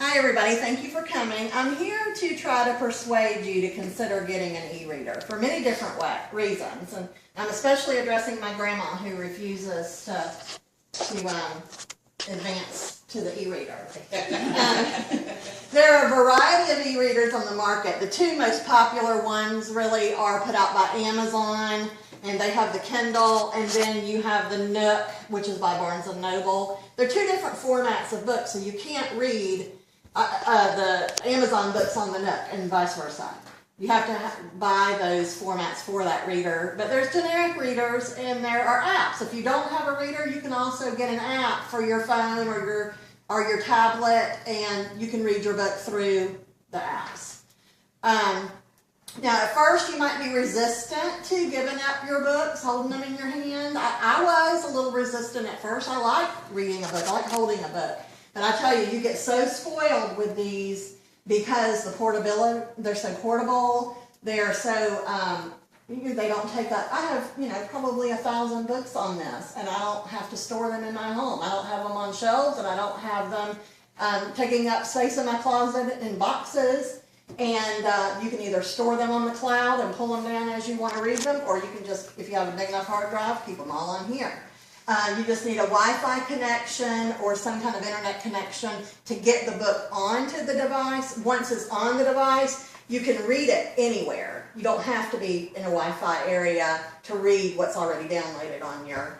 Hi everybody, thank you for coming. I'm here to try to persuade you to consider getting an e-reader for many different reasons. And I'm especially addressing my grandma who refuses to advance to the e-reader. There are a variety of e-readers on the market. The two most popular ones really are put out by Amazon, and they have the Kindle, and then you have the Nook, which is by Barnes & Noble. They're two different formats of books, so you can't read the Amazon books on the Nook and vice versa. You have to buy those formats for that reader. But there's generic readers and there are apps. If you don't have a reader, you can also get an app for your phone or your tablet, and you can read your book through the apps. Now, at first, you might be resistant to giving up your books, holding them in your hand. I was a little resistant at first. I like reading a book. I like holding a book. And I tell you, you get so spoiled with these because they're so portable. They're so, they don't take up, I have, probably 1,000 books on this, and I don't have to store them in my home. I don't have them on shelves, and I don't have them taking up space in my closet in boxes. And you can either store them on the cloud and pull them down as you want to read them, or you can just, if you have a big enough hard drive, keep them all on here. You just need a Wi-Fi connection or some kind of internet connection to get the book onto the device. Once it's on the device, you can read it anywhere. You don't have to be in a Wi-Fi area to read what's already downloaded on your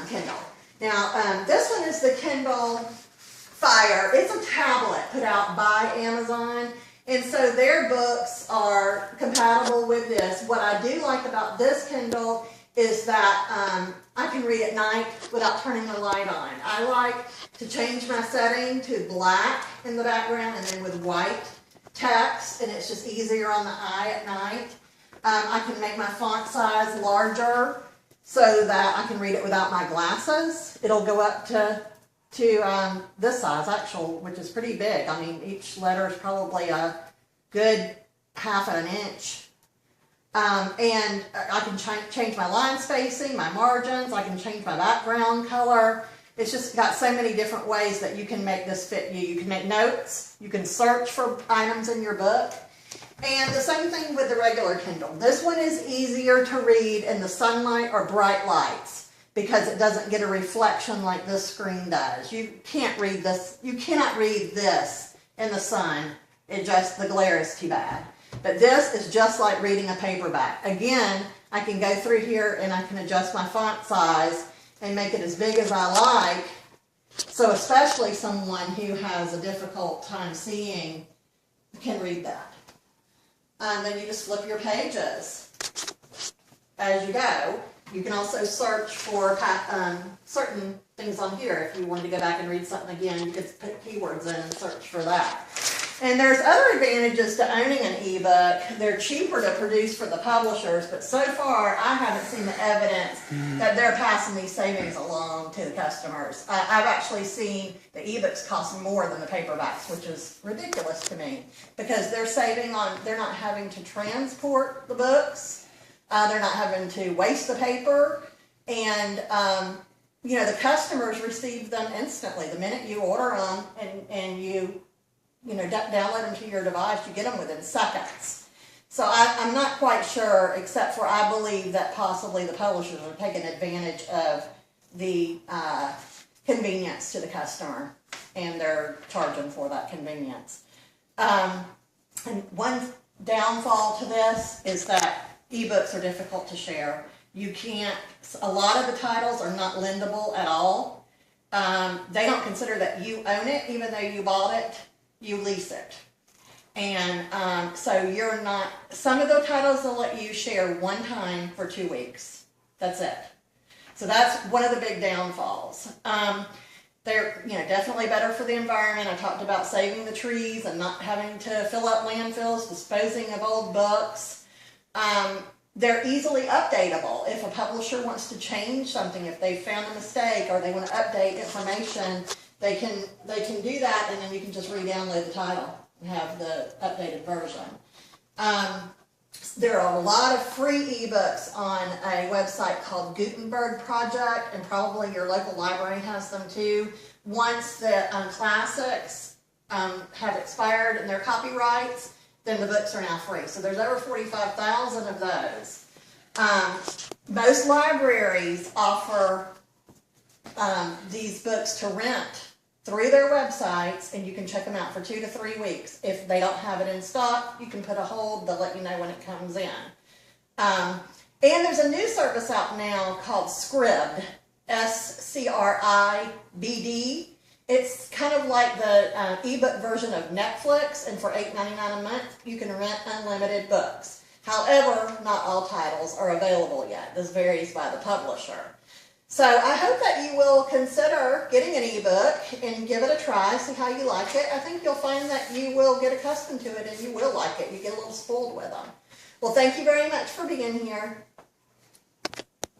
Kindle. Now, this one is the Kindle Fire. It's a tablet put out by Amazon, and so their books are compatible with this. What I do like about this Kindle is that I can read at night without turning the light on. I like to change my setting to black in the background and then with white text, and it's just easier on the eye at night. I can make my font size larger so that I can read it without my glasses. It'll go up to this size, which is pretty big. I mean, each letter is probably a good half an inch. And I can change my line spacing, my margins, I can change my background color. It's just got so many different ways that you can make this fit you. You can make notes, you can search for items in your book, and the same thing with the regular Kindle. This one is easier to read in the sunlight or bright lights because it doesn't get a reflection like this screen does. You cannot read this in the sun. The glare is too bad. But this is just like reading a paperback. Again, I can go through here and I can adjust my font size and make it as big as I like. So especially someone who has a difficult time seeing can read that. Then you just flip your pages as you go. You can also search for certain things on here. If you wanted to go back and read something again, you could put keywords in and search for that. And there's other advantages to owning an ebook. They're cheaper to produce for the publishers, but so far I haven't seen the evidence that they're passing these savings along to the customers. I've actually seen the ebooks cost more than the paperbacks, which is ridiculous to me because they're they're not having to transport the books, they're not having to waste the paper, and the customers receive them instantly. The minute you order them and you download them to your device, you get them within seconds. So I'm not quite sure, except for I believe that possibly the publishers are taking advantage of the convenience to the customer, and they're charging for that convenience. And one downfall to this is that ebooks are difficult to share. A lot of the titles are not lendable at all. They don't consider that you own it, even though you bought it. You lease it. And so you're not, some of the titles will let you share one time for 2 weeks. That's it. So that's one of the big downfalls. They're definitely better for the environment. I talked about saving the trees and not having to fill up landfills, disposing of old books. They're easily updatable. If a publisher wants to change something, if they found a mistake or they want to update information, they can do that, and then you can just re-download the title and have the updated version. There are a lot of free ebooks on a website called Gutenberg Project, and probably your local library has them too. Once the classics have expired and their copyrights, then the books are now free. So there's over 45,000 of those. Most libraries offer these books to rent through their websites, and you can check them out for 2 to 3 weeks. If they don't have it in stock, you can put a hold. They'll let you know when it comes in. And there's a new service out now called Scribd, SCRIBD. It's kind of like the ebook version of Netflix, and for $8.99 a month, you can rent unlimited books. However, not all titles are available yet. This varies by the publisher. So I hope that you will consider getting an ebook and give it a try, see how you like it. I think you'll find that you will get accustomed to it and you will like it. You get a little spoiled with them. Well, thank you very much for being here.